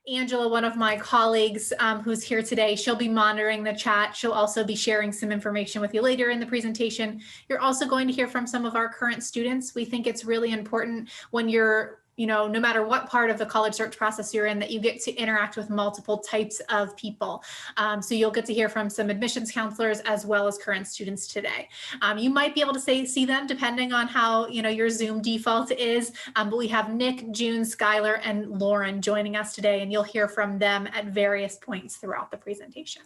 Angela, one of my colleagues who's here today, she'll be monitoring the chat. She'll also be sharing some information with you later in the presentation. You're also going to hear from some of our current students. We think it's really important when you're, no matter what part of the college search process you're in, that you get to interact with multiple types of people. So you'll get to hear from some admissions counselors as well as current students today. You might be able to see them depending on how your Zoom default is, but we have Nick, June, Skylar, and Lauren joining us today, and you'll hear from them at various points throughout the presentation.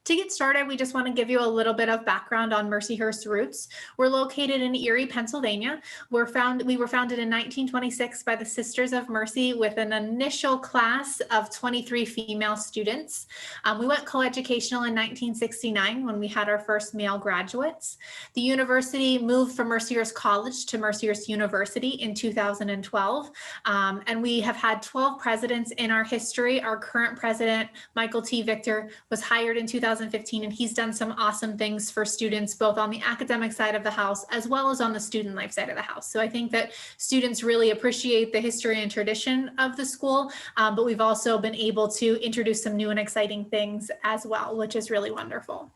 To get started, we just want to give you a little bit of background on Mercyhurst's roots. We're located in Erie, Pennsylvania. We were founded in 1926 by the Sisters of Mercy with an initial class of 23 female students. We went coeducational in 1969 when we had our first male graduates. The university moved from Mercyhurst College to Mercyhurst University in 2012, and we have had 12 presidents in our history. Our current president, Michael T. Victor, was hired in 2015, and he's done some awesome things for students, both on the academic side of the house as well as on the student life side of the house. So I think that students really appreciate the history and tradition of the school, but we've also been able to introduce some new and exciting things as well, which is really wonderful.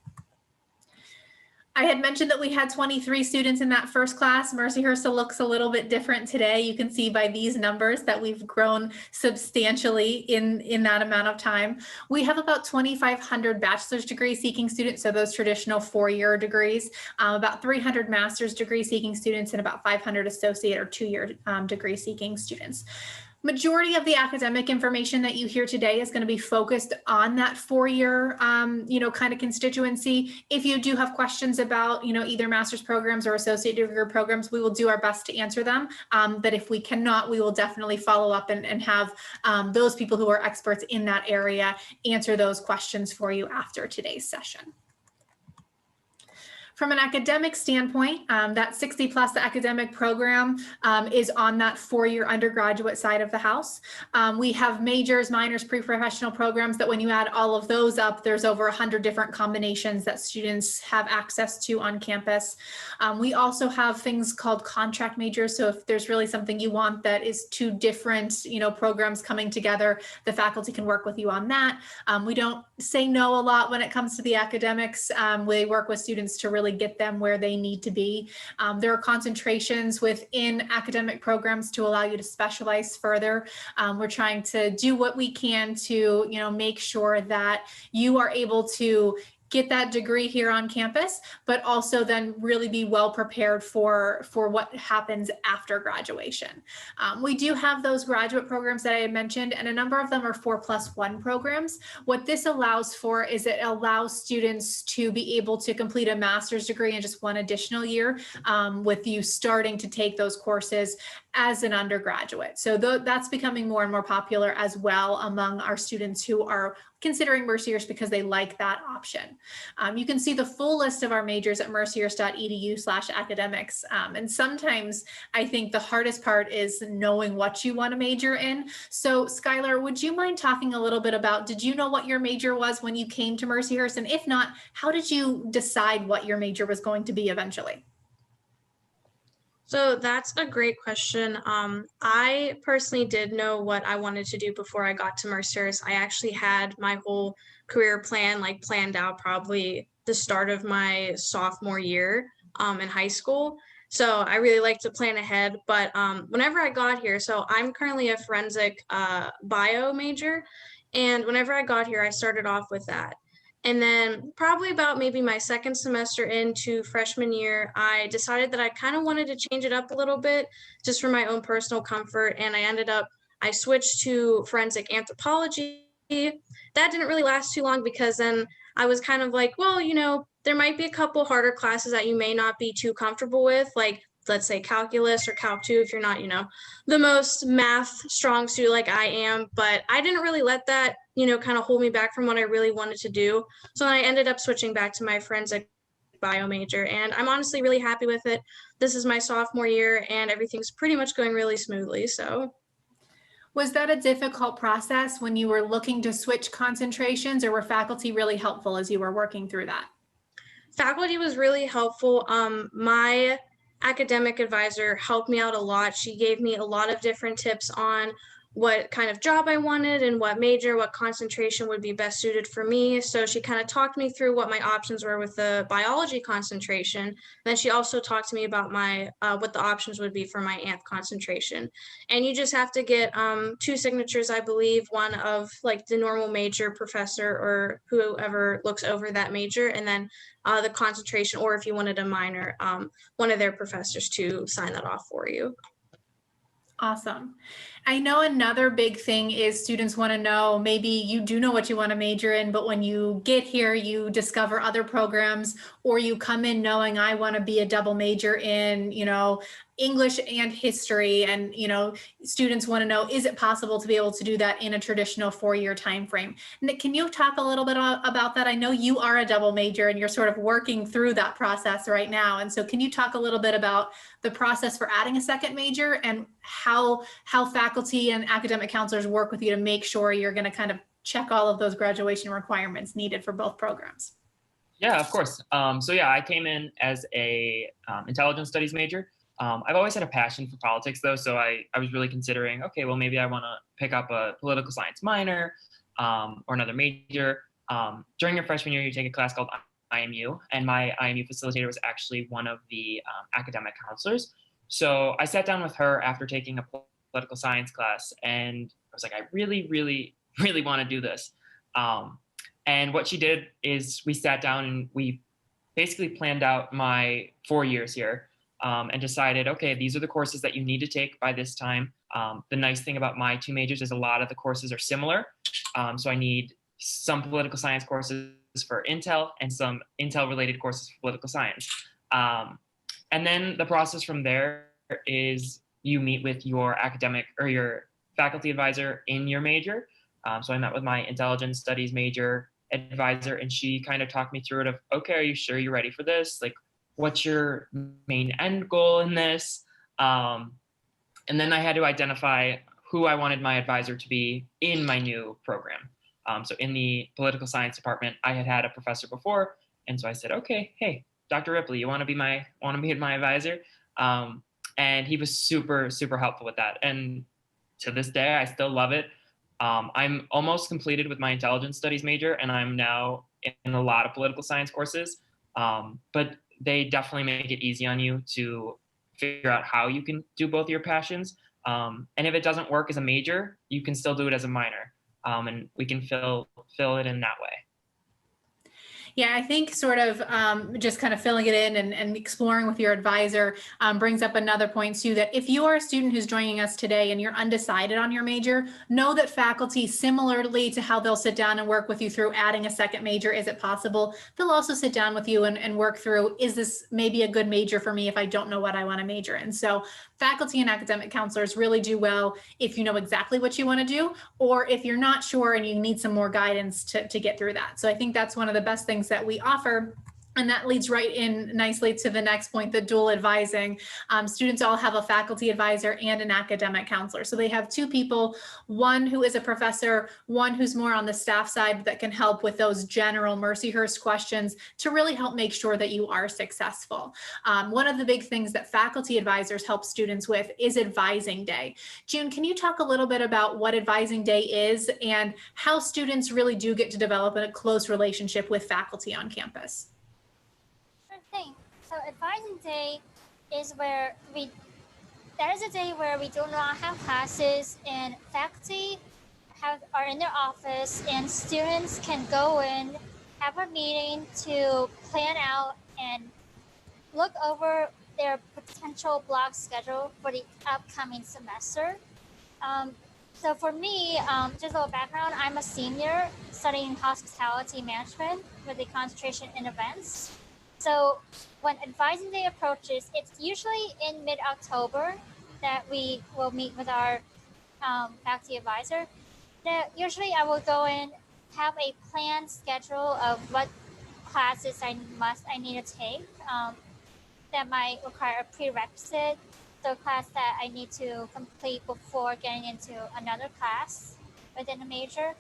I had mentioned that we had 23 students in that first class. Mercyhurst looks a little bit different today. You can see by these numbers that we've grown substantially in that amount of time. We have about 2,500 bachelor's degree seeking students, so those traditional four-year degrees, about 300 master's degree seeking students, and about 500 associate or two-year degree seeking students. Majority of the academic information that you hear today is going to be focused on that four-year, kind of constituency. If you do have questions about, either master's programs or associate degree programs, we will do our best to answer them. But if we cannot, we will definitely follow up and have those people who are experts in that area answer those questions for you after today's session. From an academic standpoint, that 60+ academic program is on that four-year undergraduate side of the house. We have majors, minors, pre-professional programs that when you add all of those up, there's over 100 different combinations that students have access to on campus. We also have things called contract majors. So if there's really something you want that is two different, programs coming together, the faculty can work with you on that. We don't say no a lot when it comes to the academics. We work with students to really get them where they need to be. There are concentrations within academic programs to allow you to specialize further. We're trying to do what we can to, make sure that you are able to get that degree here on campus, but also then really be well prepared for what happens after graduation. We do have those graduate programs that I had mentioned, and a number of them are 4+1 programs. What this allows for is it allows students to be able to complete a master's degree in just one additional year, with you starting to take those courses as an undergraduate. So that's becoming more and more popular as well among our students who are considering Mercyhurst because they like that option. You can see the full list of our majors at mercyhurst.edu/academics. And sometimes I think the hardest part is knowing what you want to major in. So Skylar, would you mind talking a little bit about, did you know what your major was when you came to Mercyhurst? And if not, how did you decide what your major was going to be eventually? So that's a great question. I personally did know what I wanted to do before I got to Mercyhurst. I actually had my whole career plan planned out probably the start of my sophomore year in high school. So I really like to plan ahead. But whenever I got here, so I'm currently a forensic bio major. And whenever I got here, I started off with that. And then probably about maybe my second semester into freshman year, I decided that I kind of wanted to change it up a little bit just for my own personal comfort. And I switched to forensic anthropology. That didn't really last too long because then I was kind of like, well, there might be a couple harder classes that you may not be too comfortable with, like let's say calculus or calc 2 if you're not, the most math strong student like I am. But I didn't really let that, kind of hold me back from what I really wanted to do. So I ended up switching back to my forensic bio major, and I'm honestly really happy with it. This is my sophomore year and everything's pretty much going really smoothly. So was that a difficult process when you were looking to switch concentrations, or were faculty really helpful as you were working through that? Faculty was really helpful. My academic advisor helped me out a lot. She gave me a lot of different tips on what kind of job I wanted and what major, what concentration would be best suited for me. So she kind of talked me through what my options were with the biology concentration. And then she also talked to me about my what the options would be for my AMP concentration. And you just have to get 2 signatures, I believe, one of like the normal major professor or whoever looks over that major, and then the concentration, or if you wanted a minor, one of their professors to sign that off for you. Awesome. I know another big thing is students want to know, maybe you do know what you want to major in, but when you get here, you discover other programs, or you come in knowing I want to be a double major in, English and history. And, students want to know, is it possible to be able to do that in a traditional 4-year time frame? Nick, can you talk a little bit about that? I know you are a double major and you're sort of working through that process right now. And so can you talk a little bit about the process for adding a second major and how faculty and academic counselors work with you to make sure you're going to kind of check all of those graduation requirements needed for both programs? Yeah, of course. So yeah, I came in as a intelligence studies major. I've always had a passion for politics though, so I was really considering, okay, well maybe I want to pick up a political science minor or another major. During your freshman year, you take a class called IMU, and my IMU facilitator was actually one of the academic counselors. So I sat down with her after taking a political science class, and I was like, I really, really, really want to do this. And what she did is we sat down and we basically planned out my 4 years here and decided, okay, these are the courses that you need to take by this time. The nice thing about my 2 majors is a lot of the courses are similar. So I need some political science courses for Intel and some Intel related courses for political science. And then the process from there is you meet with your academic or your faculty advisor in your major. So I met with my intelligence studies major advisor, and she kind of talked me through it of, okay, are you sure you're ready for this? Like, what's your main end goal in this? And then I had to identify who I wanted my advisor to be in my new program. So in the political science department, I had a professor before, and so I said, okay, hey, Dr. Ripley, you want to be my advisor? And he was super, super helpful with that. And to this day, I still love it. I'm almost completed with my intelligence studies major, and I'm now in a lot of political science courses. But they definitely make it easy on you to figure out how you can do both your passions. And if it doesn't work as a major, you can still do it as a minor. And we can fill it in that way. Yeah, I think sort of just kind of filling it in and exploring with your advisor brings up another point too, that if you are a student who's joining us today and you're undecided on your major, know that faculty, similarly to how they'll sit down and work with you through adding a second major, is it possible, they'll also sit down with you and work through, is this maybe a good major for me if I don't know what I want to major in? So faculty and academic counselors really do well if you know exactly what you want to do, or if you're not sure and you need some more guidance to get through that. So I think that's one of the best things that we offer. And that leads right in nicely to the next point, the dual advising. Students all have a faculty advisor and an academic counselor. So they have 2 people, one who is a professor, one who's more on the staff side that can help with those general Mercyhurst questions to really help make sure that you are successful. One of the big things that faculty advisors help students with is advising day. June, can you talk a little bit about what advising day is and how students really do get to develop a close relationship with faculty on campus? Thing. So advising day is where that is a day where we do not have classes and faculty are in their office and students can go in, have a meeting to plan out and look over their potential block schedule for the upcoming semester. So for me, just a little background, I'm a senior studying hospitality management with a concentration in events. So when advising day approaches, it's usually in mid-October that we will meet with our faculty advisor. Usually I will go in, have a planned schedule of what classes I need to take that might require a prerequisite, so a class that I need to complete before getting into another class within a major.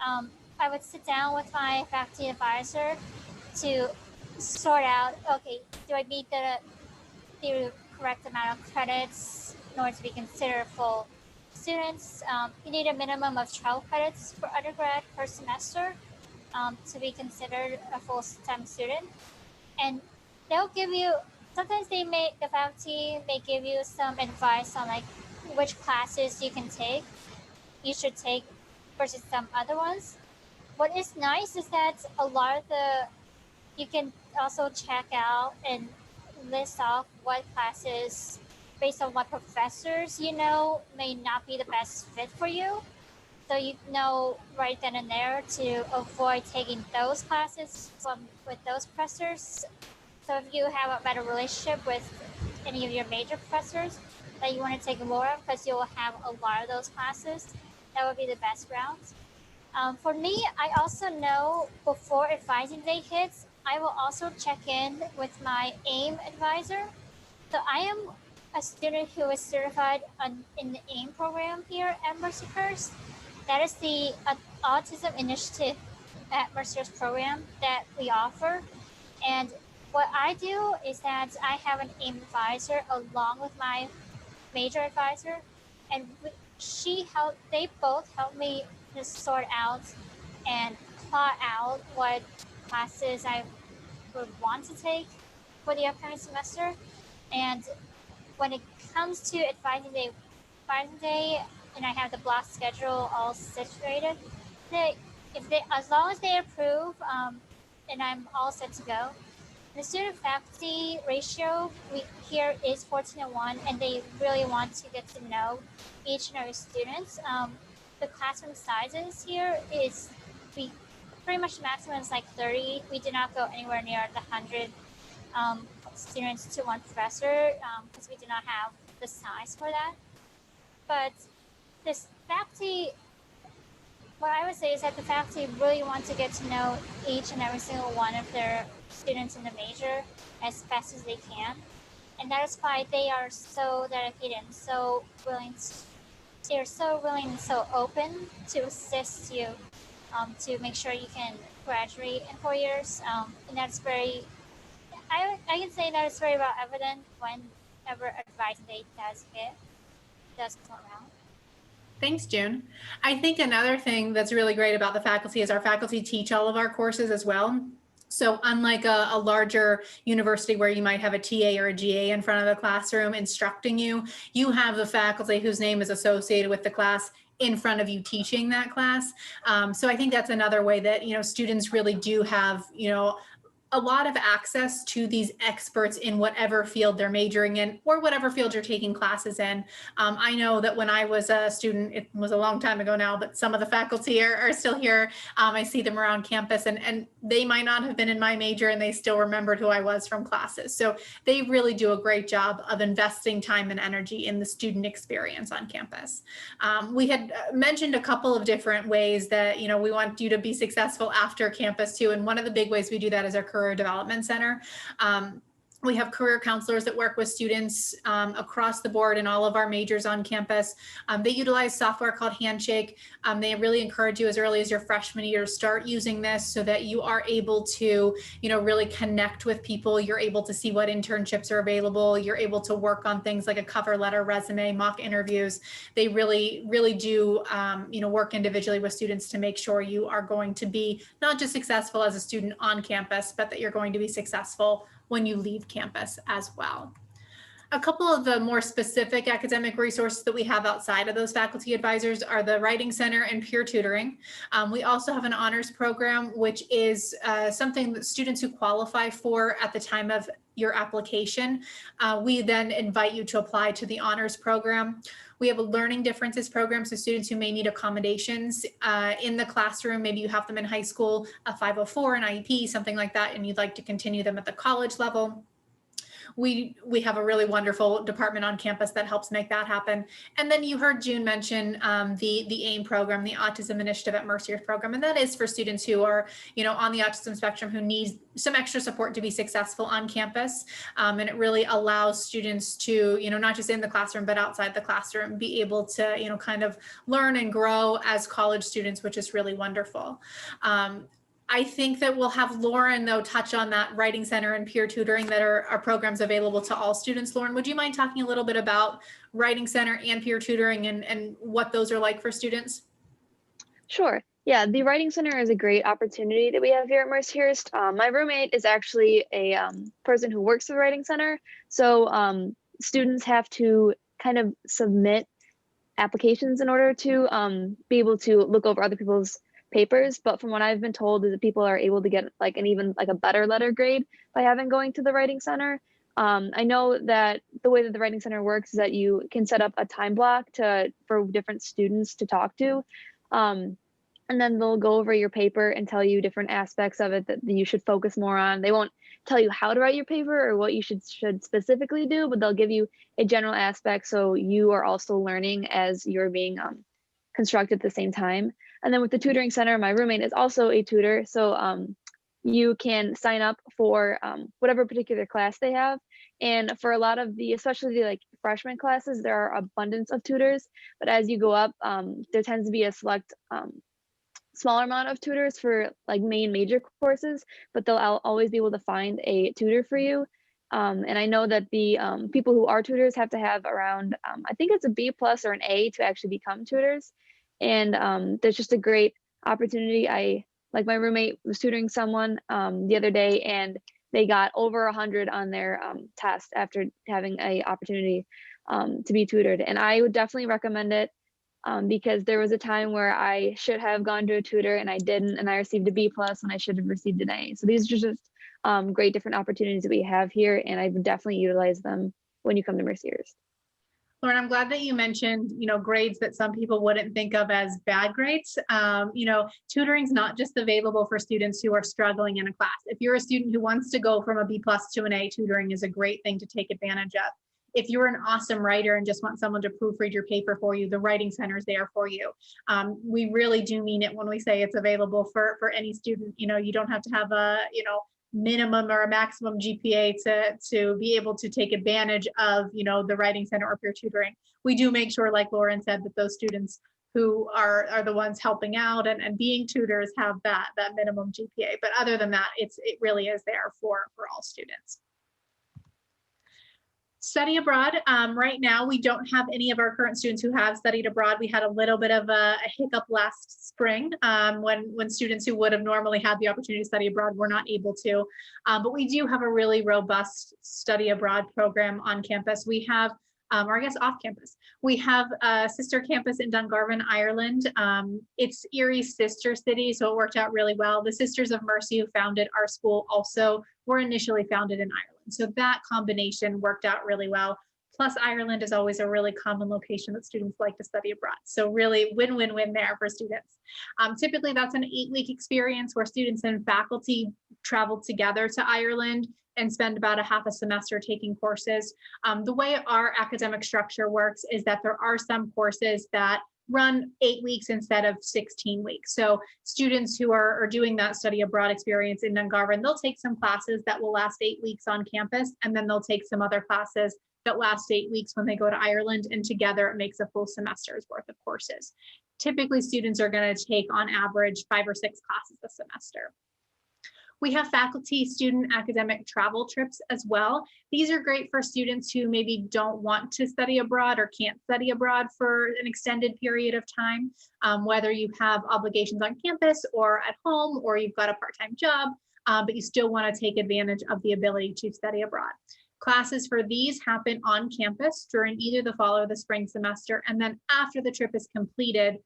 I would sit down with my faculty advisor to sort out, okay, do I meet the correct amount of credits in order to be considered full students, you need a minimum of 12 credits for undergrad per semester to be considered a full-time student. And they'll give you, sometimes the faculty may give you some advice on like which classes you should take versus some other ones. What is nice is that a lot of you can also check out and list off what classes based on what professors you know may not be the best fit for you. So you know right then and there to avoid taking those classes with those professors. So if you have a better relationship with any of your major professors that you want to take more of, because you'll have a lot of those classes, that would be the best route. For me, I also know before advising day hits, I will also check in with my AIM advisor. So I am a student who is certified in the AIM program here at Mercyhurst. That is the autism initiative at Mercyhurst program that we offer. And what I do is that I have an AIM advisor along with my major advisor, and they both help me to sort out and plot out what classes I would want to take for the upcoming semester. And when it comes to advising day, and I have the block schedule all situated, as long as they approve, and I'm all set to go. The student faculty ratio here is 14:1, and they really want to get to know each and every student. The classroom sizes here is pretty much the maximum is like 30. We do not go anywhere near the 100 students to one professor because we do not have the size for that. But this faculty, what I would say is that the faculty really want to get to know each and every single one of their students in the major as fast as they can. And that is why they are so dedicated and so willing they're so willing and so open to assist you to make sure you can graduate in 4 years. And that's I can say that it's very well evident whenever advice date does come around. Thanks, June. I think another thing that's really great about the faculty is our faculty teach all of our courses as well. So unlike a larger university where you might have a TA or a GA in front of the classroom instructing you, you have the faculty whose name is associated with the class in front of you teaching that class. So I think that's another way that, students really do have, a lot of access to these experts in whatever field they're majoring in or whatever field you're taking classes in. I know that when I was a student, it was a long time ago now, but some of the faculty are still here. I see them around campus and they might not have been in my major and they still remembered who I was from classes. So they really do a great job of investing time and energy in the student experience on campus. We had mentioned a couple of different ways that, we want you to be successful after campus too. And one of the big ways we do that is our Career Development Center. We have career counselors that work with students across the board in all of our majors on campus. They utilize software called Handshake. They really encourage you as early as your freshman year to start using this so that you are able to, really connect with people. You're able to see what internships are available. You're able to work on things like a cover letter, resume, mock interviews. They really, really do, work individually with students to make sure you are going to be not just successful as a student on campus, but that you're going to be successful when you leave campus as well. A couple of the more specific academic resources that we have outside of those faculty advisors are the Writing Center and peer tutoring. We also have an honors program, which is something that students who qualify for at the time of your application, we then invite you to apply to the honors program. We have a learning differences program, so students who may need accommodations in the classroom, maybe you have them in high school, a 504, an IEP, something like that, and you'd like to continue them at the college level. We have a really wonderful department on campus that helps make that happen. And then you heard June mention the AIM program, the Autism Initiative at Mercyhurst program, and that is for students who are, on the autism spectrum who need some extra support to be successful on campus. And it really allows students to, not just in the classroom, but outside the classroom, be able to, kind of learn and grow as college students, which is really wonderful. I think that we'll have Lauren, though, touch on that Writing Center and peer tutoring that are programs available to all students. Lauren, would you mind talking a little bit about Writing Center and peer tutoring and what those are like for students? Sure. Yeah, the Writing Center is a great opportunity that we have here at Mercyhurst. My roommate is actually a person who works for the Writing Center. So students have to kind of submit applications in order to be able to look over other people's papers. But from what I've been told is that people are able to get like an even like a better letter grade by going to the Writing Center. I know that the way that the Writing Center works is that you can set up a time block for different students to talk to. And then they'll go over your paper and tell you different aspects of it that you should focus more on. They won't tell you how to write your paper or what you should specifically do, but they'll give you a general aspect so you are also learning as you're being constructed at the same time. And then with the tutoring center, my roommate is also a tutor, so you can sign up for whatever particular class they have. And for a lot of especially the like freshman classes, there are abundance of tutors, but as you go up, there tends to be a select smaller amount of tutors for like major courses, but they'll always be able to find a tutor for you. And I know that the people who are tutors have to have around, I think it's a B+ or an A to actually become tutors. And there's just a great opportunity. My roommate was tutoring someone the other day, and they got over 100 on their test after having a opportunity to be tutored. And I would definitely recommend it. Because there was a time where I should have gone to a tutor and I didn't, and I received a B+ when I should have received an A. So these are just great different opportunities that we have here, and I would definitely utilize them when you come to Mercyhurst. Lauren, I'm glad that you mentioned, grades that some people wouldn't think of as bad grades. Tutoring is not just available for students who are struggling in a class. If you're a student who wants to go from a B+ to an A, tutoring is a great thing to take advantage of. If you're an awesome writer and just want someone to proofread your paper for you, the Writing Center is there for you. We really do mean it when we say it's available for any student. You don't have to have a minimum or a maximum GPA to be able to take advantage of the Writing Center or peer tutoring. We do make sure, like Lauren said, that those students who are the ones helping out and being tutors have that minimum GPA. But other than that, it really is there for all students. Study abroad. Right now, we don't have any of our current students who have studied abroad. We had a little bit of a hiccup last spring when students who would have normally had the opportunity to study abroad were not able to. But we do have a really robust study abroad program on campus. We have, or I guess off campus, we have a sister campus in Dungarvan, Ireland. It's Erie's sister city, so it worked out really well. The Sisters of Mercy who founded our school also were initially founded in Ireland. So that combination worked out really well. Plus, Ireland is always a really common location that students like to study abroad. So really win-win-win there for students. Typically, that's an 8-week experience where students and faculty travel together to Ireland and spend about a half a semester taking courses. The way our academic structure works is that there are some courses that run 8 weeks instead of 16 weeks. So students who are doing that study abroad experience in Dungarvan, they'll take some classes that will last 8 weeks on campus, and then they'll take some other classes that last 8 weeks when they go to Ireland, and together it makes a full semester's worth of courses. Typically, students are going to take on average 5 or 6 classes a semester. We have faculty student academic travel trips as well. These are great for students who maybe don't want to study abroad or can't study abroad for an extended period of time, whether you have obligations on campus or at home, or you've got a part-time job, but you still want to take advantage of the ability to study abroad. Classes for these happen on campus during either the fall or the spring semester, and then after the trip is completed,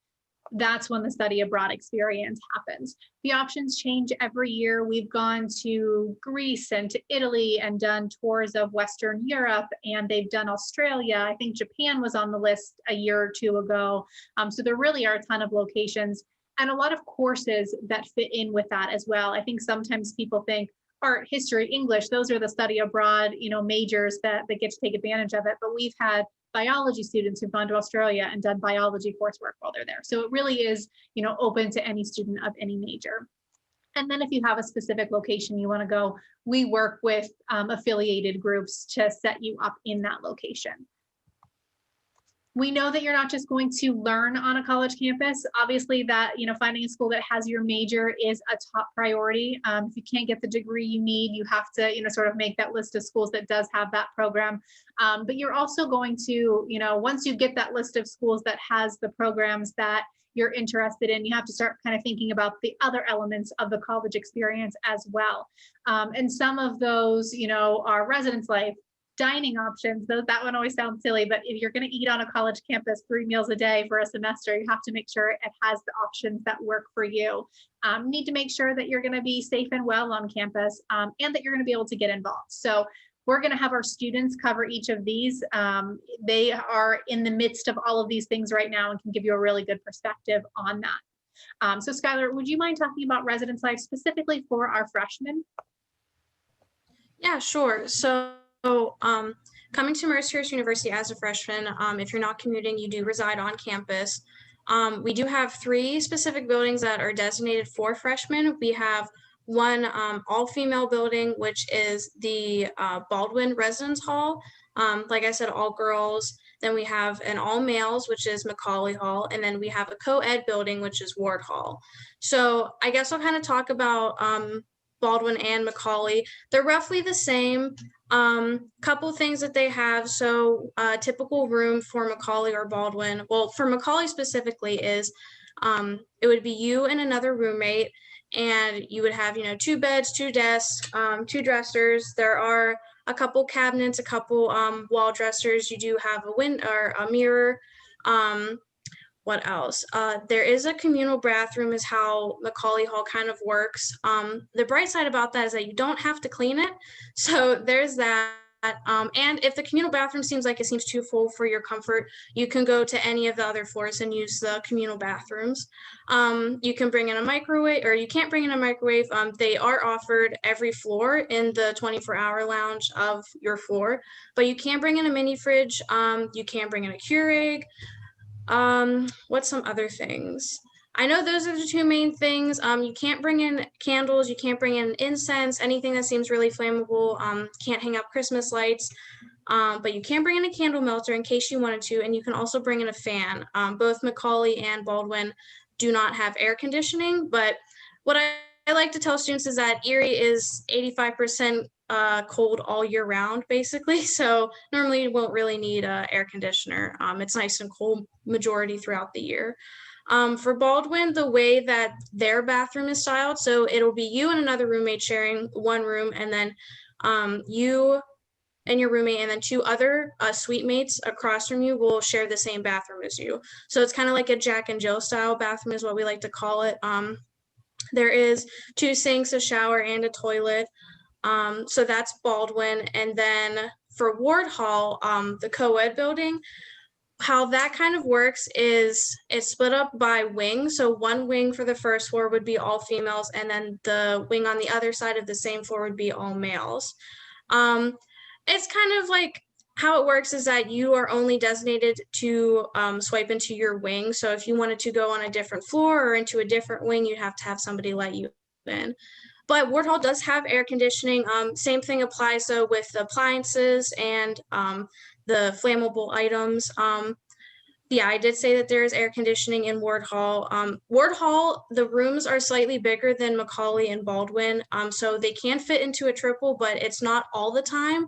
that's when the study abroad experience happens. The options change every year. We've gone to Greece and to Italy and done tours of Western Europe, and they've done Australia. I think Japan was on the list a year or two ago. So there really are a ton of locations and a lot of courses that fit in with that as well. I think sometimes people think art, history, English, those are the study abroad, majors that get to take advantage of it. But we've had biology students who've gone to Australia and done biology coursework while they're there. So it really is, open to any student of any major. And then if you have a specific location you want to go, we work with affiliated groups to set you up in that location. We know that you're not just going to learn on a college campus. Obviously that, finding a school that has your major is a top priority. If you can't get the degree you need, you have to, sort of make that list of schools that does have that program. But you're also going to, once you get that list of schools that has the programs that you're interested in, you have to start kind of thinking about the other elements of the college experience as well. And some of those, are residence life, dining options. That one always sounds silly, but if you're going to eat on a college campus 3 meals a day for a semester, you have to make sure it has the options that work for you. You need to make sure that you're going to be safe and well on campus, and that you're going to be able to get involved. So we're going to have our students cover each of these. They are in the midst of all of these things right now and can give you a really good perspective on that. So Skylar, would you mind talking about residence life specifically for our freshmen? Yeah, sure. So coming to Mercyhurst University as a freshman, if you're not commuting, you do reside on campus. We do have 3 specific buildings that are designated for freshmen. We have one all-female building, which is the Baldwin Residence Hall. Like I said, all girls. Then we have an all males, which is Macaulay Hall. And then we have a co-ed building, which is Ward Hall. So I guess I'll kind of talk about Baldwin and Macaulay. They're roughly the same. Couple things that they have. So typical room for Macaulay or Baldwin, well, for Macaulay specifically is it would be you and another roommate, and you would have, 2 beds, 2 desks, 2 dressers. There are a couple cabinets, a couple wall dressers. You do have a window or a mirror. What else? There is a communal bathroom is how Macaulay Hall kind of works. The bright side about that is that you don't have to clean it. So there's that. And if the communal bathroom seems like it seems too full for your comfort, you can go to any of the other floors and use the communal bathrooms. You can bring in a microwave, or you can't bring in a microwave. They are offered every floor in the 24-hour lounge of your floor, but you can bring in a mini fridge. You can bring in a Keurig. What's some other things? I know those are the 2 main things. You can't bring in candles, you can't bring in incense, anything that seems really flammable. Can't hang up Christmas lights, but you can bring in a candle melter in case you wanted to, and you can also bring in a fan. Both Macaulay and Baldwin do not have air conditioning, but what I like to tell students is that Erie is 85% cold all year round, basically. So normally you won't really need an air conditioner. It's nice and cold majority throughout the year. For Baldwin, the way that their bathroom is styled, so it'll be you and another roommate sharing one room, and then you and your roommate and then 2 other suite mates across from you will share the same bathroom as you. So it's kind of like a Jack and Jill style bathroom is what we like to call it. There is 2 sinks, a shower, and a toilet. So that's Baldwin. And then for Ward Hall, the co-ed building, how that kind of works is it's split up by wing. So one wing for the first floor would be all females, and then the wing on the other side of the same floor would be all males. It's kind of like how it works is that you are only designated to swipe into your wing. So if you wanted to go on a different floor or into a different wing, you'd have to have somebody let you in. But Ward Hall does have air conditioning. Same thing applies though with the appliances and the flammable items. Yeah, I did say that there is air conditioning in Ward Hall. Ward Hall, the rooms are slightly bigger than Macaulay and Baldwin, so they can fit into a triple, but it's not all the time.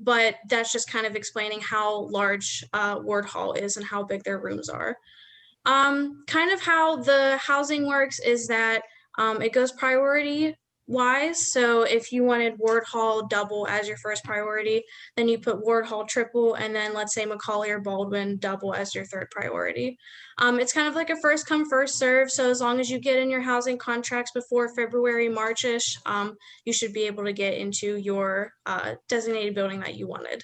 But that's just kind of explaining how large Ward Hall is and how big their rooms are. Kind of how the housing works is that it goes priority wise. So if you wanted Ward Hall double as your first priority, then you put Ward Hall triple, and then let's say Macaulay or Baldwin double as your third priority. It's kind of like a first come, first serve. So as long as you get in your housing contracts before February, March-ish, you should be able to get into your designated building that you wanted.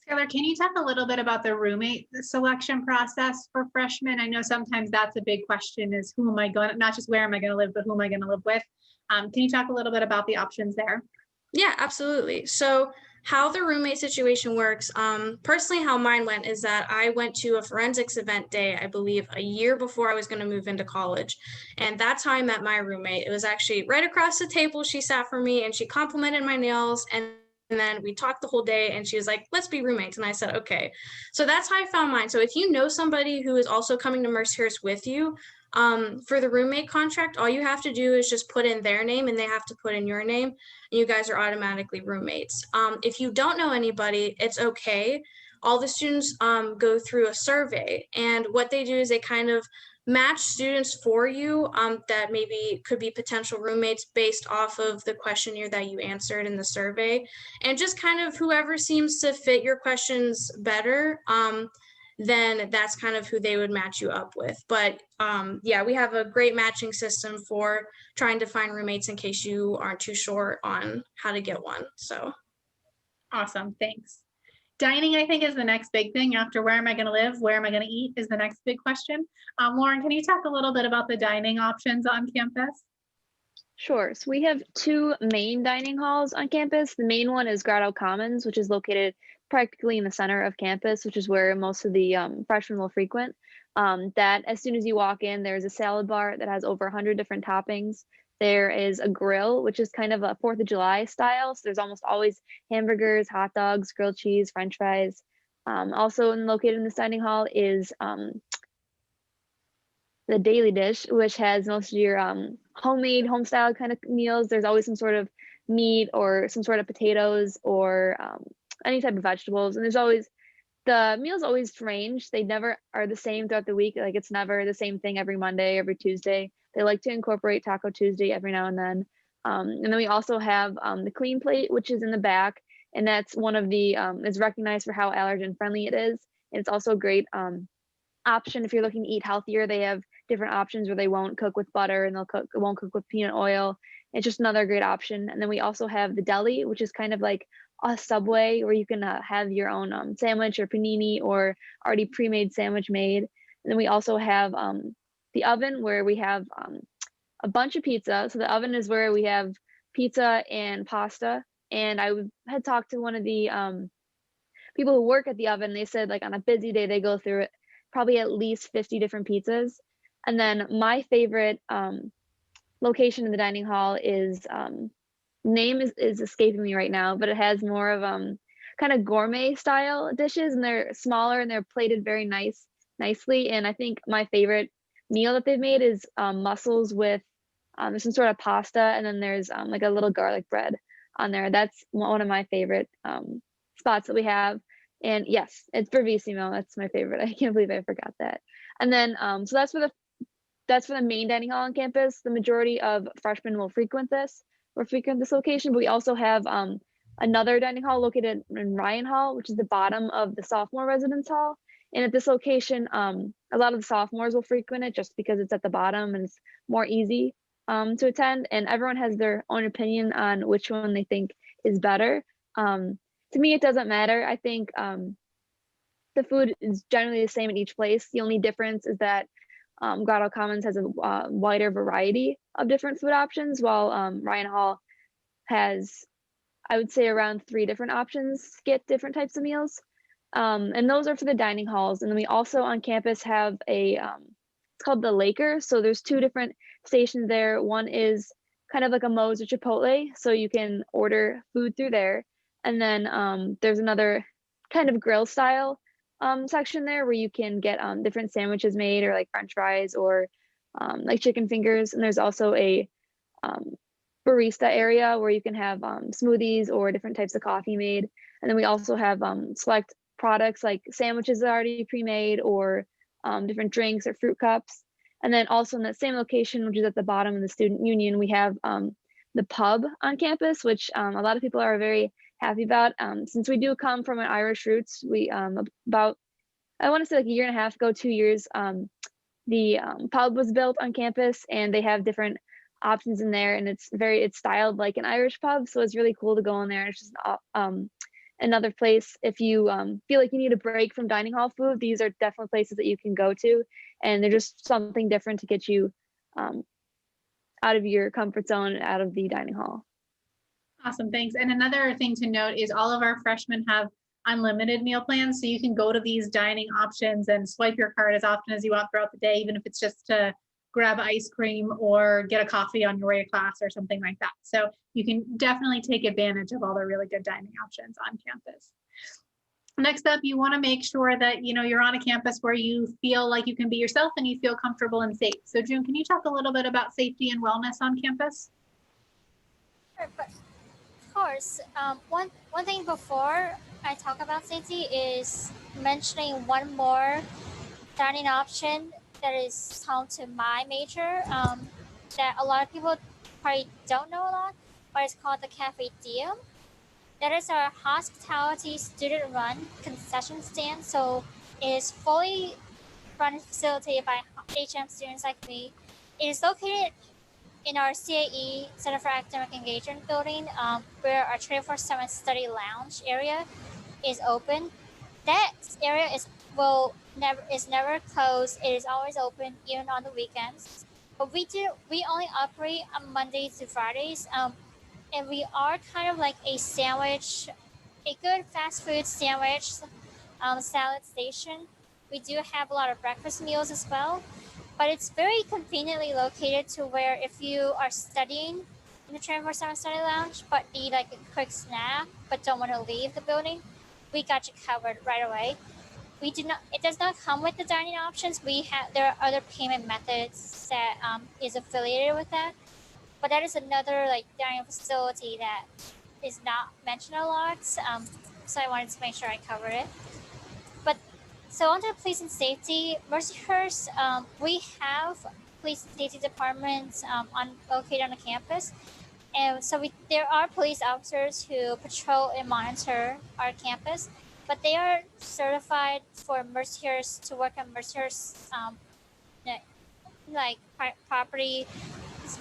Skylar, can you talk a little bit about the roommate selection process for freshmen? I know sometimes that's a big question is who am I going to, not just where am I going to live, but who am I going to live with? Can you talk a little bit about the options there? Yeah, absolutely. So how the roommate situation works, personally how mine went is that I went to a forensics event day, I believe a year before I was going to move into college. And that's how I met my roommate. It was actually right across the table. She sat for me and she complimented my nails. And And then we talked the whole day and she was like, let's be roommates. And I said, okay. So that's how I found mine. So if you know somebody who is also coming to Mercyhurst with you, for the roommate contract, all you have to do is just put in their name and they have to put in your name, and you guys are automatically roommates. If you don't know anybody, it's okay. All the students go through a survey, and what they do is they kind of match students for you that maybe could be potential roommates based off of the questionnaire that you answered in the survey, and just kind of whoever seems to fit your questions better, then that's kind of who they would match you up with. But yeah, we have a great matching system for trying to find roommates in case you aren't too sure on how to get one. So Awesome, thanks. Dining, I think, is the next big thing. After where am I going to live, where am I going to eat is the next big question. Lauren, can you talk a little bit about the dining options on campus? Sure. So we have two main dining halls on campus. The main one is Grotto Commons, which is located practically in the center of campus, which is where most of the freshmen will frequent. That as soon as you walk in, there's a salad bar that has over 100 different toppings. There is a grill, which is kind of a 4th of July style. So there's almost always hamburgers, hot dogs, grilled cheese, French fries. Also located in this dining hall is the daily dish, which has most of your homemade, home style kind of meals. There's always some sort of meat or some sort of potatoes or any type of vegetables. And there's always, the meals always range. They never are the same throughout the week. Like it's never the same thing every Monday, every Tuesday. They like to incorporate Taco Tuesday every now and then. And then we also have the clean plate, which is in the back. And that's one of the, is recognized for how allergen friendly it is. And it's also a great option if you're looking to eat healthier. They have different options where they won't cook with butter and won't cook with peanut oil. It's just another great option. And then we also have the deli, which is kind of like a Subway where you can have your own sandwich or panini or already pre-made sandwich made. And then we also have the oven where we have a bunch of pizza. So the oven is where we have pizza and pasta. And I had talked to one of the people who work at the oven. They said like on a busy day, they go through it probably at least 50 different pizzas. And then my favorite location in the dining hall is, name is escaping me right now, but it has more of kind of gourmet style dishes, and they're smaller and they're plated very nicely. And I think my favorite meal that they've made is mussels with there's some sort of pasta, and then there's like a little garlic bread on there. That's one of my favorite spots that we have. And yes, it's Bravissimo. That's my favorite. I can't believe I forgot that. And then so that's for the main dining hall on campus. The majority of freshmen will frequent this location, but we also have another dining hall located in Ryan Hall, which is the bottom of the sophomore residence hall. And at this location, a lot of the sophomores will frequent it just because it's at the bottom and it's more easy to attend. And everyone has their own opinion on which one they think is better. To me, it doesn't matter. I think the food is generally the same at each place. The only difference is that Grotto Commons has a wider variety of different food options, while Ryan Hall has, I would say, around 3 different options to get different types of meals. And those are for the dining halls. And then we also on campus have it's called the Laker. So there's 2 different stations there. One is kind of like a Moe's or Chipotle, so you can order food through there. And then there's another kind of grill style section there where you can get different sandwiches made, or like French fries, or like chicken fingers. And there's also a barista area where you can have smoothies or different types of coffee made. And then we also have select products like sandwiches that are already pre-made, or different drinks or fruit cups. And then also in that same location, which is at the bottom of the student union, we have the pub on campus, which a lot of people are very happy about. Since we do come from an Irish roots, we about, I want to say like a year and a half ago, 2 years, the pub was built on campus, and they have different options in there, and it's styled like an Irish pub, so it's really cool to go in there. It's just another place if you feel like you need a break from dining hall food. These are definitely places that you can go to, and they're just something different to get you out of your comfort zone, out of the dining hall. Awesome, thanks. And another thing to note is all of our freshmen have unlimited meal plans, so you can go to these dining options and swipe your card as often as you want throughout the day, even if it's just to grab ice cream or get a coffee on your way to class or something like that. So you can definitely take advantage of all the really good dining options on campus. Next up, you want to make sure that you're on a campus where you feel like you can be yourself and you feel comfortable and safe. So June, can you talk a little bit about safety and wellness on campus? Sure, but of course, one thing before I talk about safety is mentioning one more dining option that is home to my major, that a lot of people probably don't know a lot, but it's called the Cafe Diem. That is our hospitality student-run concession stand. So it is fully run and facilitated by HM students like me. It is located in our CAE Center for Academic Engagement building, where our 24/7 study lounge area is open. That area is never closed. It is always open, even on the weekends. But we only operate on Mondays to Fridays, and we are kind of like a good fast food sandwich salad station. We do have a lot of breakfast meals as well, but it's very conveniently located to where if you are studying in the 24/7 study lounge but need like a quick snack but don't want to leave the building, we got you covered right away. It does not come with the dining options. There are other payment methods that is affiliated with that, but that is another like dining facility that is not mentioned a lot. So I wanted to make sure I covered it. But so on to police and safety, Mercyhurst, we have police and safety departments located on the campus, and so there are police officers who patrol and monitor our campus, but they are certified for Mercyhurst to work on Mercyhurst property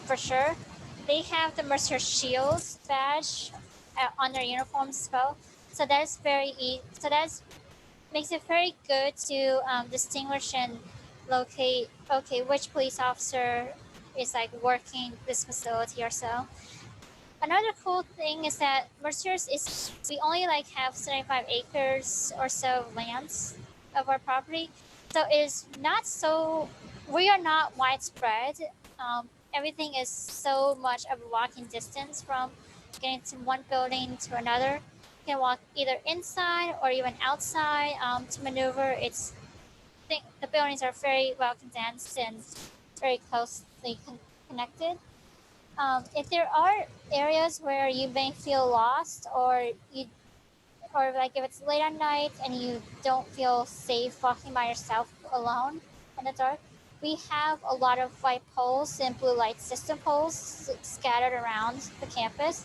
for sure. They have the Mercyhurst Shields badge on their uniforms as well. So that's makes it very good to distinguish and locate which police officer is like working this facility or so. Another cool thing is that we only like have 75 acres or so of lands of our property, so we are not widespread. Everything is so much of a walking distance from getting to one building to another. You can walk either inside or even outside to maneuver. The buildings are very well condensed and very closely connected. If there are areas where you may feel lost, or like if it's late at night and you don't feel safe walking by yourself alone in the dark, we have a lot of white poles and blue light system poles scattered around the campus.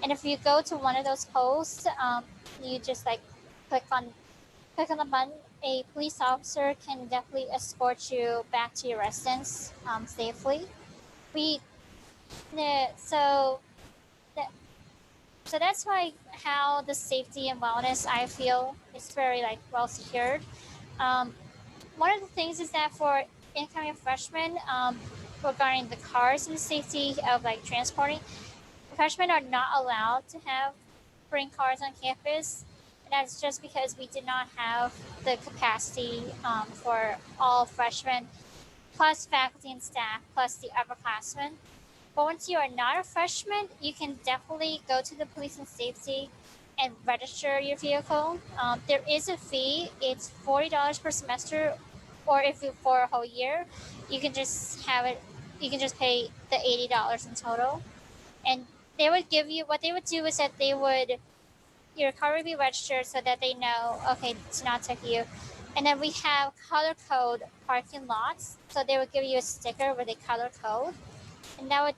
And if you go to one of those poles, you just like click on the button. A police officer can definitely escort you back to your residence safely. So that's why how the safety and wellness I feel is very like well secured. One of the things is that for incoming freshmen, regarding the cars and the safety of like transporting, freshmen are not allowed to bring cars on campus. And that's just because we did not have the capacity for all freshmen, plus faculty and staff, plus the upperclassmen. But once you are not a freshman, you can definitely go to the police and safety and register your vehicle. There is a fee. It's $40 per semester, or if you for a whole year, you can just have it. You can just pay the $80 in total, and they would give you. What they would do is that your car would be registered so that they know, okay, to not take you. And then we have color code parking lots, so they would give you a sticker with a color code, and that would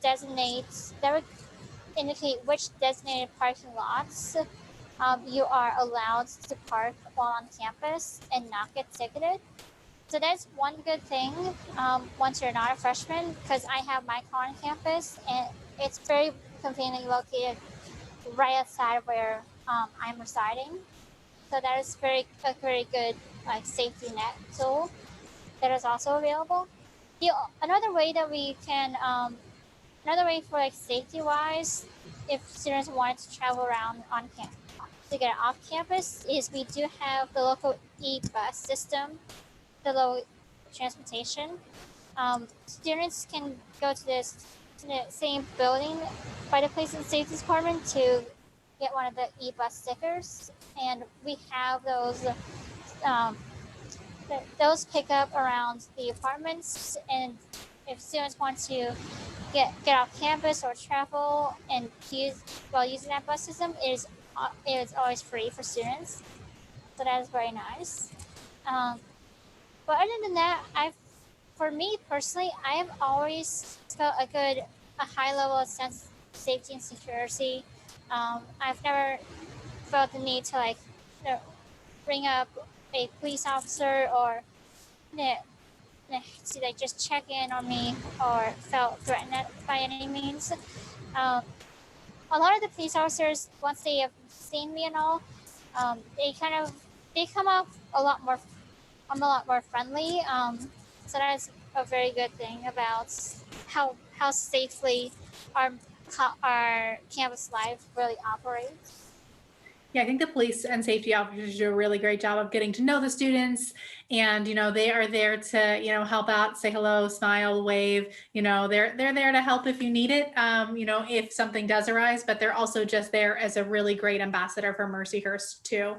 indicate which designated parking lots you are allowed to park while on campus and not get ticketed. So that's one good thing once you're not a freshman, because I have my car on campus and it's very conveniently located right outside where I'm residing. So that is a very good like safety net tool that is also available. Another way that we can another way for like safety wise, if students want to travel around on campus to get off campus, is we do have the local e-bus system, the local transportation. students can go to the same building by the Police and Safety Department to get one of the e-bus stickers, and we have those pick up around the apartments. And if students want to get off campus or travel and while using that bus system, it is always free for students. So that is very nice. But other than that, for me personally, I have always felt a high level of sense of safety and security. I've never felt the need to bring up a police officer or to just check in on me or felt threatened by any means. A lot of the police officers, once they have seen me and all, they come off a lot more friendly. So that is a very good thing about how safely our campus life really operates. Yeah, I think the police and safety officers do a really great job of getting to know the students, and they are there to help out, say hello, smile, wave. They're there to help if you need it. If something does arise, but they're also just there as a really great ambassador for Mercyhurst too.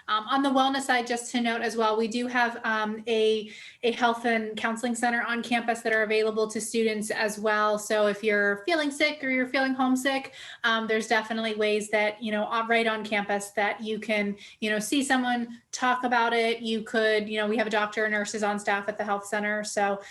On the wellness side, just to note as well, we do have a health and counseling center on campus that are available to students as well. So if you're feeling sick or you're feeling homesick, there's definitely ways that right on campus that you can see someone, talk about it. You could we have a doctor and nurses on staff at the health center, so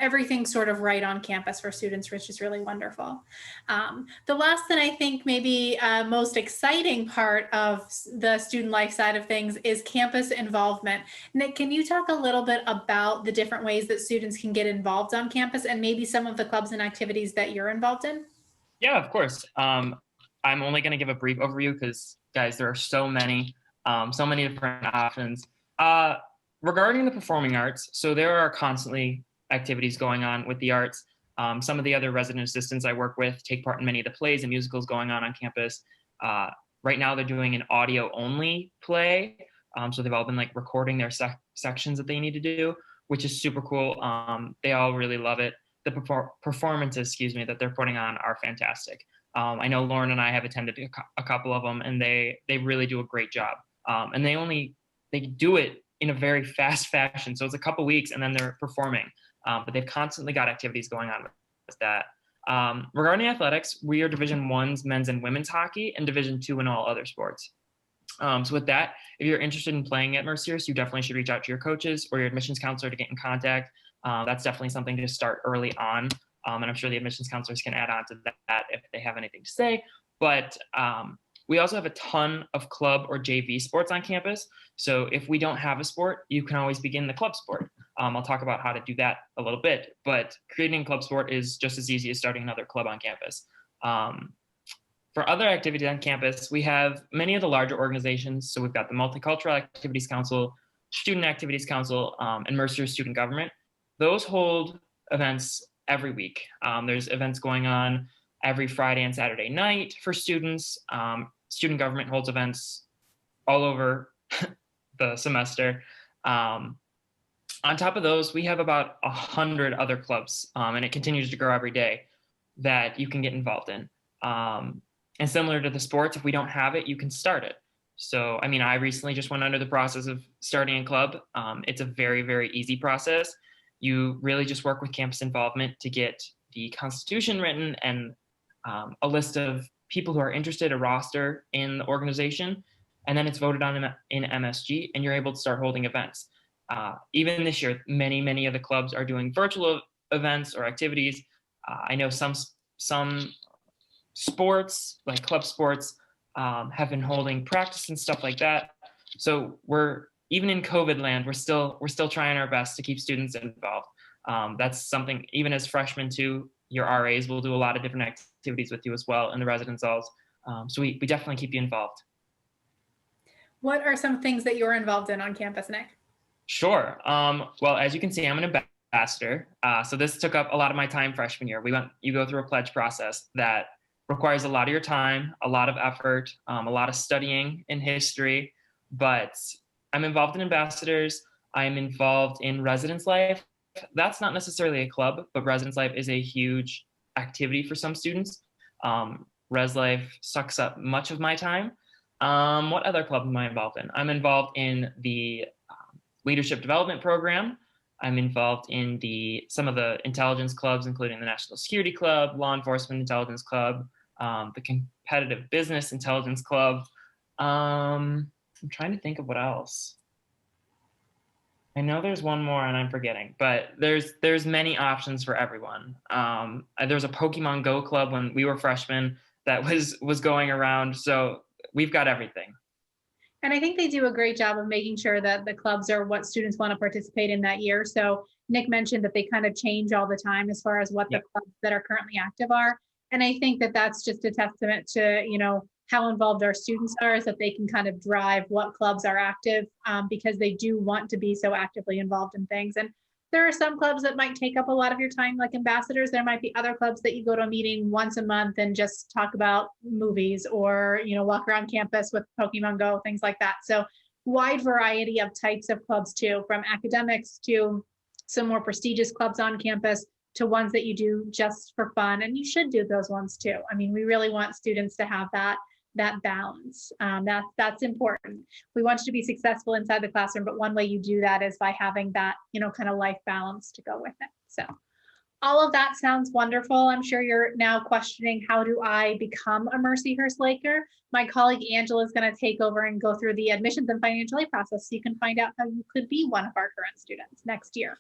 everything's sort of right on campus for students, which is really wonderful. The last and I think maybe most exciting part of the student life side of things is campus involvement. Nick, can you talk a little bit about the different ways that students can get involved on campus and maybe some of the clubs and activities that you're involved in? Yeah, of course. I'm only going to give a brief overview because, guys, there are so many different options. Regarding the performing arts, so there are constantly activities going on with the arts. Some of the other resident assistants I work with take part in many of the plays and musicals going on campus. Right now, they're doing an audio-only play. So they've all been recording their sections that they need to do, which is super cool. They all really love it. The performances, that they're putting on are fantastic. I know Lauren and I have attended a couple of them, and they really do a great job. And they do it in a very fast fashion. So it's a couple weeks and then they're performing. But they've constantly got activities going on with that. Regarding athletics, we are Division I's men's and women's hockey and Division II in all other sports. So with that, if you're interested in playing at Mercyhurst, you definitely should reach out to your coaches or your admissions counselor to get in contact. That's definitely something to start early on. And I'm sure the admissions counselors can add on to that if they have anything to say. But we also have a ton of club or JV sports on campus. So if we don't have a sport, you can always begin the club sport. I'll talk about how to do that a little bit, but creating a club sport is just as easy as starting another club on campus. For other activities on campus, we have many of the larger organizations. So we've got the Multicultural Activities Council, Student Activities Council, and Mercer Student Government. Those hold events every week. There's events going on every Friday and Saturday night for students. Student Government holds events all over the semester. On top of those, we have about 100 other clubs, and it continues to grow every day that you can get involved in. And similar to the sports, if we don't have it, you can start it. So, I recently just went under the process of starting a club. It's a very, very easy process. You really just work with campus involvement to get the constitution written and a list of people who are interested, a roster in the organization, and then it's voted on in MSG, and you're able to start holding events. Even this year, many of the clubs are doing virtual events or activities. I know some sports, like club sports, have been holding practice and stuff like that. So even in COVID land, we're still trying our best to keep students involved. That's something, even as freshmen too, your RAs will do a lot of different activities with you as well in the residence halls. So we definitely keep you involved. What are some things that you're involved in on campus, Nick? Sure. Well, as you can see, I'm an ambassador. So this took up a lot of my time freshman year. You go through a pledge process that requires a lot of your time, a lot of effort, a lot of studying in history, but I'm involved in ambassadors. I'm involved in residence life. that's not necessarily a club, but Residence Life is a huge activity for some students. Res Life sucks up much of my time. What other club am I involved in? I'm involved in the leadership development program. I'm involved in some of the intelligence clubs, including the National Security Club, Law Enforcement Intelligence Club, the Competitive Business Intelligence Club. I'm trying to think of what else. I know there's one more and I'm forgetting, but there's many options for everyone. There was a Pokemon Go club when we were freshmen that was going around. So we've got everything. And I think they do a great job of making sure that the clubs are what students want to participate in that year. So Nick mentioned that they kind of change all the time as far as what the clubs that are currently active are. And I think that that's just a testament to, you know, how involved our students are, is that they can kind of drive what clubs are active, because they do want to be so actively involved in things. And there are some clubs that might take up a lot of your time, like ambassadors. There might be other clubs that you go to a meeting once a month and just talk about movies, or, you know, walk around campus with Pokemon Go, things like that. So wide variety of types of clubs too, from academics to some more prestigious clubs on campus to ones that you do just for fun. And you should do those ones too. I mean, we really want students to have that balance. That's important. We want you to be successful inside the classroom, but one way you do that is by having that, you know, kind of life balance to go with it. So all of that sounds wonderful. I'm sure you're now questioning, how do I become a Mercyhurst Laker? My colleague Angela is going to take over and go through the admissions and financial aid process, so you can find out how you could be one of our current students next year.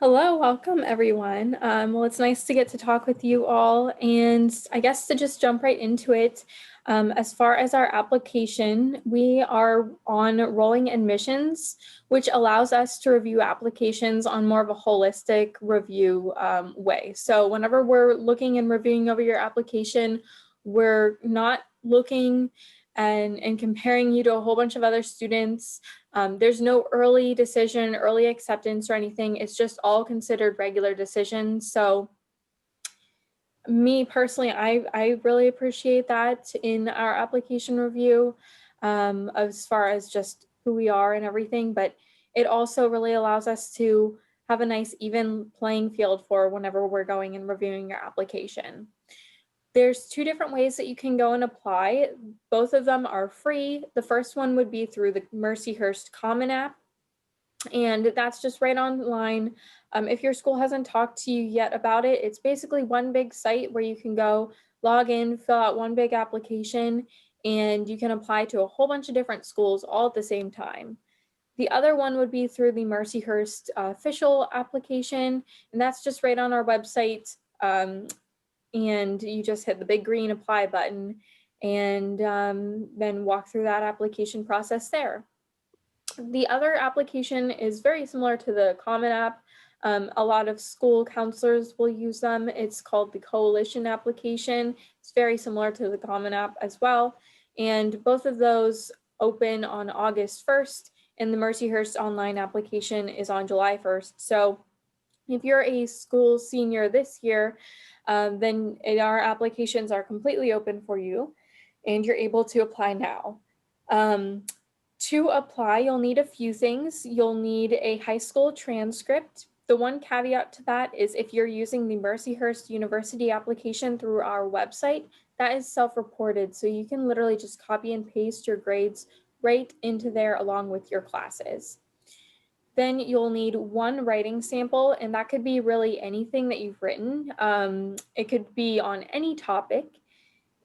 Hello, welcome everyone. Well, it's nice to get to talk with you all, and I guess to just jump right into it. As far as our application, we are on rolling admissions, which allows us to review applications on more of a holistic review way. So whenever we're looking and reviewing over your application, we're not looking and comparing you to a whole bunch of other students. There's no early decision, early acceptance or anything. It's just all considered regular decisions. So me personally, I really appreciate that in our application review, as far as just who we are and everything, but it also really allows us to have a nice even playing field for whenever we're going and reviewing your application. There's two different ways that you can go and apply. Both of them are free. The first one would be through the Mercyhurst Common App, and that's just right online. If your school hasn't talked to you yet about it, it's basically one big site where you can go, log in, fill out one big application, and you can apply to a whole bunch of different schools all at the same time. The other one would be through the Mercyhurst official application, and that's just right on our website. And you just hit the big green apply button and then walk through that application process there. The other application is very similar to the Common App. A lot of school counselors will use them. It's called the Coalition application. It's very similar to the Common App as well. And both of those open on August 1st, and the Mercyhurst online application is on July 1st. So if you're a school senior this year, then our applications are completely open for you and you're able to apply now. To apply, you'll need a few things. You'll need a high school transcript. The one caveat to that is if you're using the Mercyhurst University application through our website, that is self-reported. So you can literally just copy and paste your grades right into there along with your classes. Then you'll need one writing sample, and that could be really anything that you've written. It could be on any topic,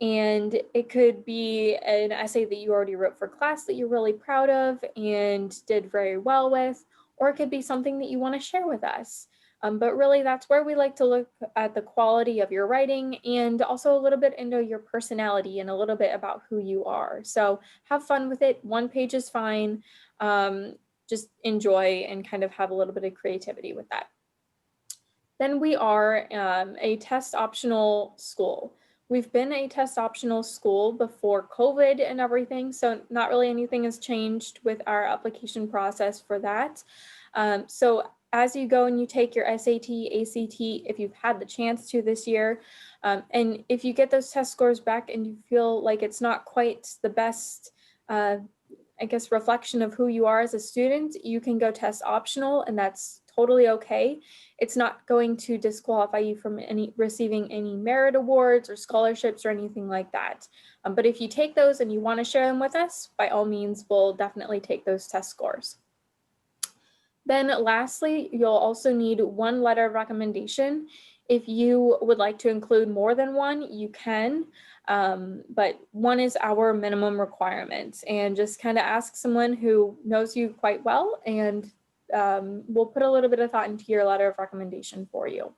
and it could be an essay that you already wrote for class that you're really proud of and did very well with, or it could be something that you want to share with us. But really, that's where we like to look at the quality of your writing and also a little bit into your personality and a little bit about who you are. So have fun with it. One page is fine. Just enjoy and kind of have a little bit of creativity with that. Then we are a test optional school. We've been a test optional school before COVID and everything, so not really anything has changed with our application process for that. So as you go and you take your SAT, ACT, if you've had the chance to this year, and if you get those test scores back and you feel like it's not quite the best I guess, reflection of who you are as a student, you can go test optional, and that's totally okay. It's not going to disqualify you from receiving any merit awards or scholarships or anything like that. But if you take those and you want to share them with us, by all means, we'll definitely take those test scores. Then lastly, you'll also need one letter of recommendation. If you would like to include more than one, you can, but one is our minimum requirement. And just kind of ask someone who knows you quite well, and we'll put a little bit of thought into your letter of recommendation for you.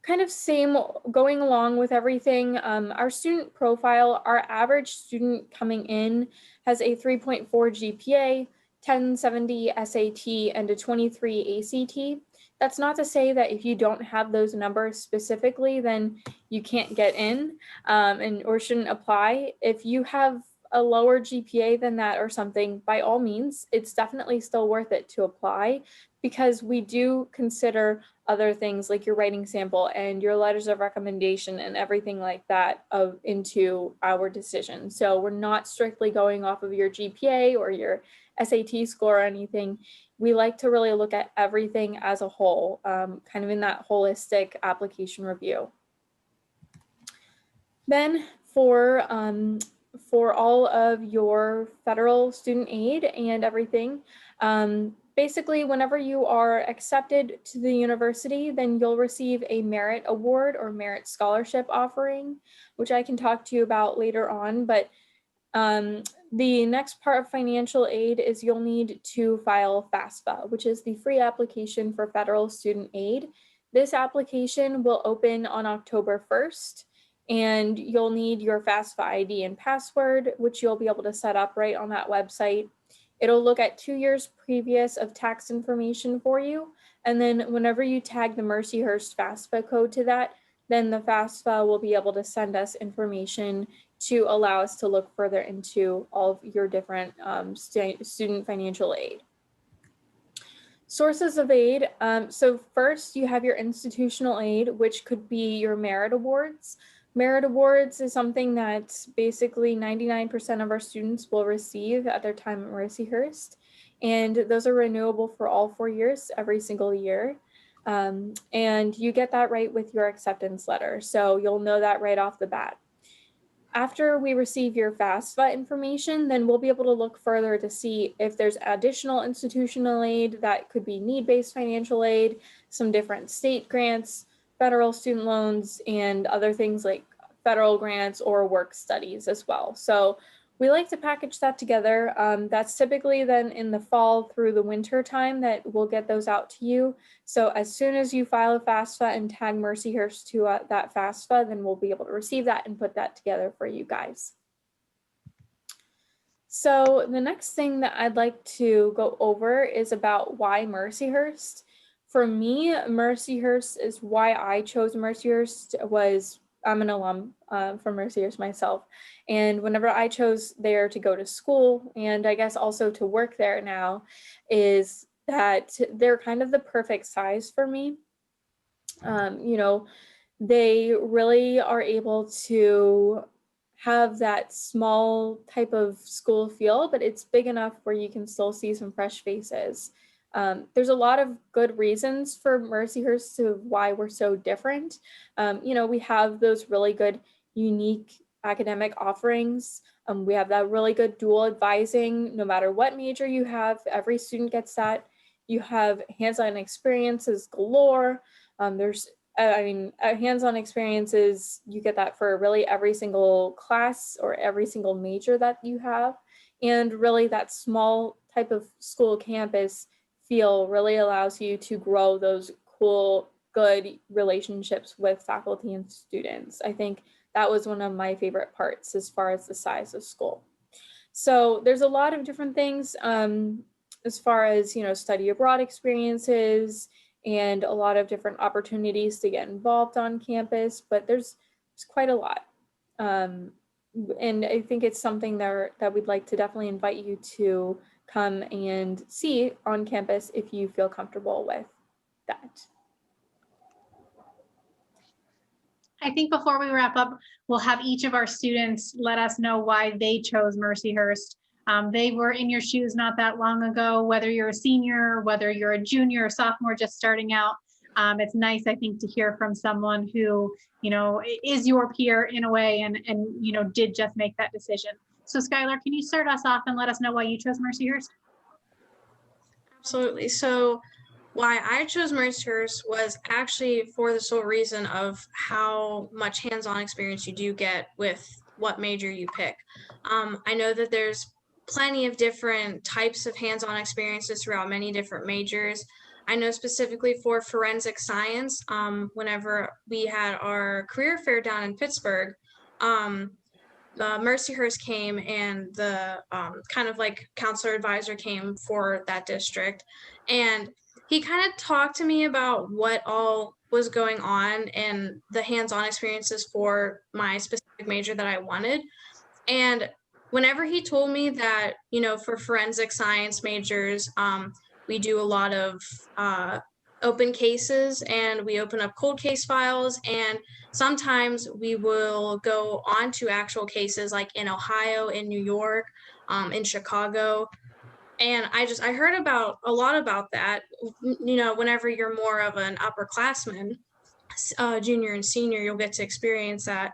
Kind of same going along with everything, our student profile, our average student coming in has a 3.4 GPA, 1070 SAT, and a 23 ACT. That's not to say that if you don't have those numbers specifically, then you can't get in or shouldn't apply. If you have a lower GPA than that or something, by all means, it's definitely still worth it to apply, because we do consider other things like your writing sample and your letters of recommendation and everything like that into our decision. So we're not strictly going off of your GPA or your SAT score or anything. We like to really look at everything as a whole, kind of in that holistic application review. Then for all of your federal student aid and everything, basically, whenever you are accepted to the university, then you'll receive a merit award or merit scholarship offering, which I can talk to you about later on. But the next part of financial aid is you'll need to file FAFSA, which is the free application for federal student aid. This application will open on October 1st, and you'll need your FAFSA ID and password, which you'll be able to set up right on that website. It'll look at 2 years previous of tax information for you. And then whenever you tag the Mercyhurst FAFSA code to that, then the FAFSA will be able to send us information to allow us to look further into all of your different student financial aid. Sources of aid. So first you have your institutional aid, which could be your merit awards. Merit awards is something that basically 99% of our students will receive at their time at Mercyhurst. And those are renewable for all 4 years, every single year. And you get that right with your acceptance letter. So you'll know that right off the bat. After we receive your FAFSA information, then we'll be able to look further to see if there's additional institutional aid that could be need-based financial aid, some different state grants, federal student loans, and other things like federal grants or work studies as well. So we like to package that together. That's typically then in the fall through the winter time that we'll get those out to you. So as soon as you file a FAFSA and tag Mercyhurst to that FAFSA, then we'll be able to receive that and put that together for you guys. So the next thing that I'd like to go over is about why Mercyhurst. For me, Mercyhurst is why I chose Mercyhurst was I'm an alum from Mercyhurst myself. And whenever I chose there to go to school, and I guess also to work there now, is that they're kind of the perfect size for me. You know, they really are able to have that small type of school feel, but it's big enough where you can still see some fresh faces. There's a lot of good reasons for Mercyhurst to why we're so different. You know, we have those really good, unique academic offerings. We have that really good dual advising, no matter what major you have, every student gets that. You have hands-on experiences galore. Hands-on experiences, you get that for really every single class or every single major that you have. And really that small type of school campus feel really allows you to grow those cool, good relationships with faculty and students. I think that was one of my favorite parts as far as the size of school. So there's a lot of different things as far as, you know, study abroad experiences and a lot of different opportunities to get involved on campus, but there's quite a lot. And I think it's something that we'd like to definitely invite you to come and see on campus if you feel comfortable with that. I think before we wrap up, we'll have each of our students let us know why they chose Mercyhurst. They were in your shoes not that long ago, whether you're a senior, whether you're a junior or sophomore just starting out. It's nice, I think, to hear from someone who, is your peer in a way and did just make that decision. So Skylar, can you start us off and let us know why you chose Mercyhurst? Absolutely. So why I chose Mercyhurst was actually for the sole reason of how much hands-on experience you do get with what major you pick. I know that there's plenty of different types of hands-on experiences throughout many different majors. I know specifically for forensic science, whenever we had our career fair down in Pittsburgh, Mercyhurst came and the kind of like counselor advisor came for that district. And he kind of talked to me about what all was going on and the hands-on experiences for my specific major that I wanted. And whenever he told me that, for forensic science majors, we do a lot of open cases and we open up cold case files, and sometimes we will go on to actual cases like in Ohio, in New York, in Chicago. And I heard about a lot about that, whenever you're more of an upperclassman, junior and senior, you'll get to experience that.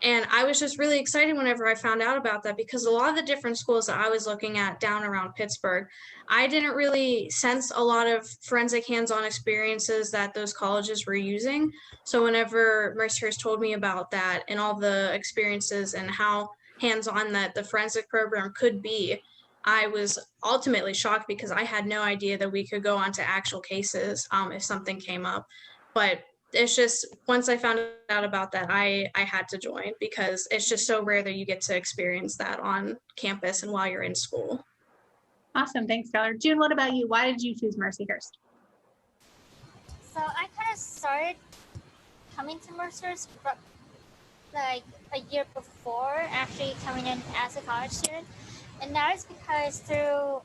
And I was just really excited whenever I found out about that, because a lot of the different schools that I was looking at down around Pittsburgh, I didn't really sense a lot of forensic hands-on experiences that those colleges were using. So whenever Mercyhurst told me about that and all the experiences and how hands-on that the forensic program could be, I was ultimately shocked because I had no idea that we could go on to actual cases if something came up. But it's just, once I found out about that, I had to join, because it's just so rare that you get to experience that on campus and while you're in school. Awesome. Thanks, Skylar. June, what about you? Why did you choose Mercyhurst? So I kind of started coming to Mercyhurst like a year before actually coming in as a college student. And that is because through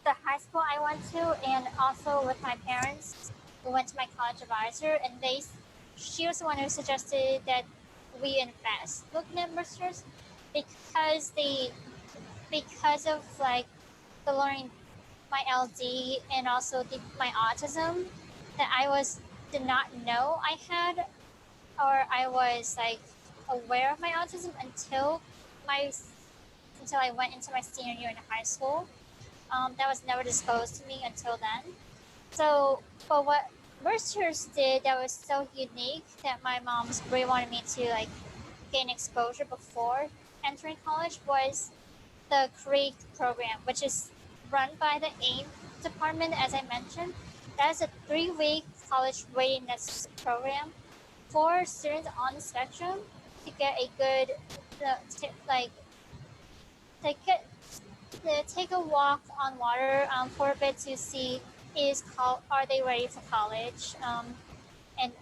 the high school I went to, and also with my parents, we went to my college advisor, and she was the one who suggested that we invest looking at Mercyhurst, because of like the learning my LD and also my autism that I did not know I had, or I was like aware of my autism until I went into my senior year in high school. That was never disclosed to me until then. So, but what Mercyhurst did that was so unique that my mom really wanted me to like gain exposure before entering college was the CREATE program, which is run by the AIM department, as I mentioned. That is a 3-week college readiness program for students on the spectrum to get a good, take a walk on water for a bit to see are they ready for college. And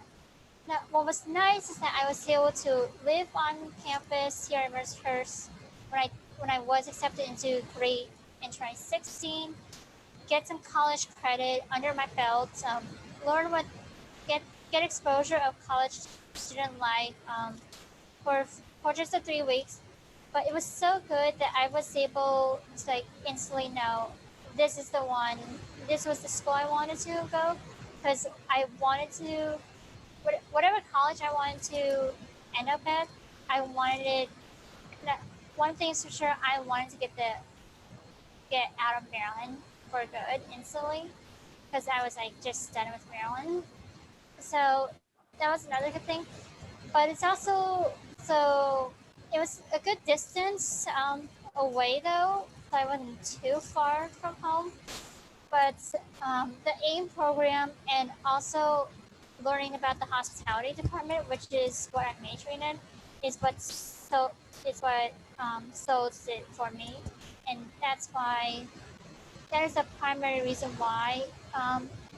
what was nice is that I was able to live on campus here at Mercyhurst when I was accepted into CREATE in 2016, get some college credit under my belt, learn get exposure of college student life for just the 3 weeks. But it was so good that I was able to like instantly know this is the one. This was the school I wanted to go, because I wanted to, whatever college I wanted to end up at, I wanted it. One thing's for sure, I wanted to get out of Maryland for good instantly, because I was like just done with Maryland. So that was another good thing. But it's also it was a good distance away though, so I wasn't too far from home. But the AIM program and also learning about the hospitality department, which is what I'm majoring in, is what sold it for me, and that is the primary reason why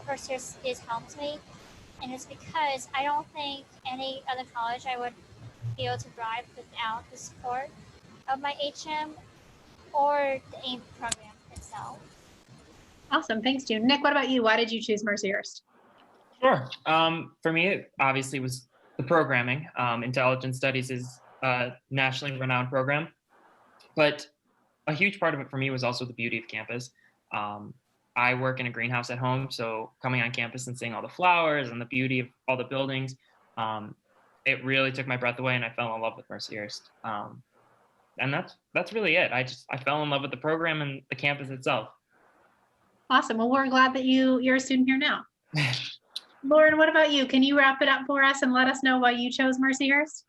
Mercyhurst is helped me, and it's because I don't think any other college I would be able to thrive without the support of my HM or the AIM program itself. Awesome. Thanks, June. Nick, what about you? Why did you choose Mercyhurst? Sure. For me, it obviously was the programming. Intelligence Studies is a nationally renowned program, but a huge part of it for me was also the beauty of campus. I work in a greenhouse at home, so coming on campus and seeing all the flowers and the beauty of all the buildings, it really took my breath away, and I fell in love with Mercyhurst. And that's really it. I fell in love with the program and the campus itself. Awesome. Well, we're glad that you're a student here now. Lauren, what about you? Can you wrap it up for us and let us know why you chose Mercyhurst?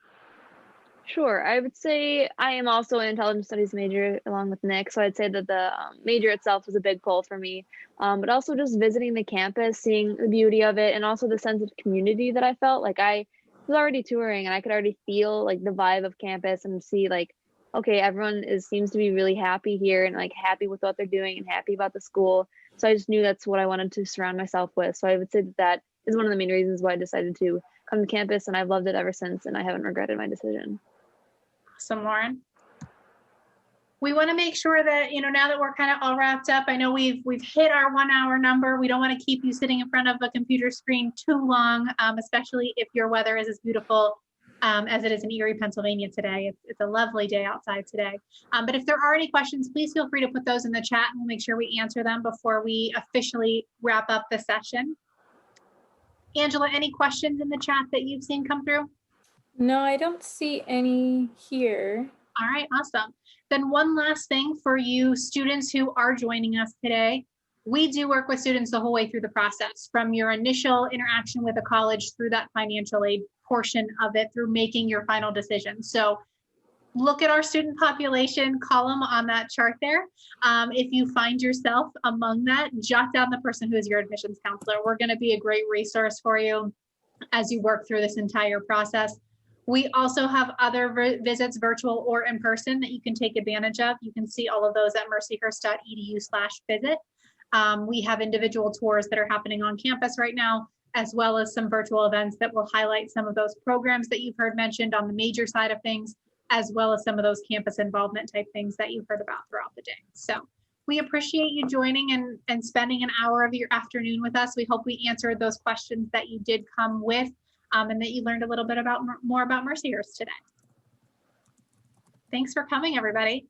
Sure. I would say I am also an intelligence studies major along with Nick. So I'd say that the major itself was a big pull for me. But also just visiting the campus, seeing the beauty of it, and also the sense of community that I felt. Like I was already touring and I could already feel like the vibe of campus and see like, okay, everyone seems to be really happy here and like happy with what they're doing and happy about the school. So I just knew that's what I wanted to surround myself with. So I would say that that is one of the main reasons why I decided to come to campus, and I've loved it ever since, and I haven't regretted my decision. Awesome, Lauren. We want to make sure that, now that we're kind of all wrapped up, I know we've hit our 1 hour number. We don't want to keep you sitting in front of a computer screen too long, especially if your weather is as beautiful as it is in Erie, Pennsylvania today. It's a lovely day outside today. But if there are any questions, please feel free to put those in the chat and we'll make sure we answer them before we officially wrap up the session. Angela, any questions in the chat that you've seen come through? No, I don't see any here. All right, awesome. Then one last thing for you students who are joining us today. We do work with students the whole way through the process, from your initial interaction with a college through that financial aid portion of it, through making your final decision. So look at our student population column on that chart there. If you find yourself among that, jot down the person who is your admissions counselor. We're going to be a great resource for you as you work through this entire process. We also have other visits, virtual or in person, that you can take advantage of. You can see all of those at mercyhurst.edu/visit. We have individual tours that are happening on campus right now, as well as some virtual events that will highlight some of those programs that you've heard mentioned on the major side of things, as well as some of those campus involvement type things that you've heard about throughout the day. So we appreciate you joining and spending an hour of your afternoon with us. We hope we answered those questions that you did come with, and that you learned a little bit more about Mercyhurst today. Thanks for coming, everybody.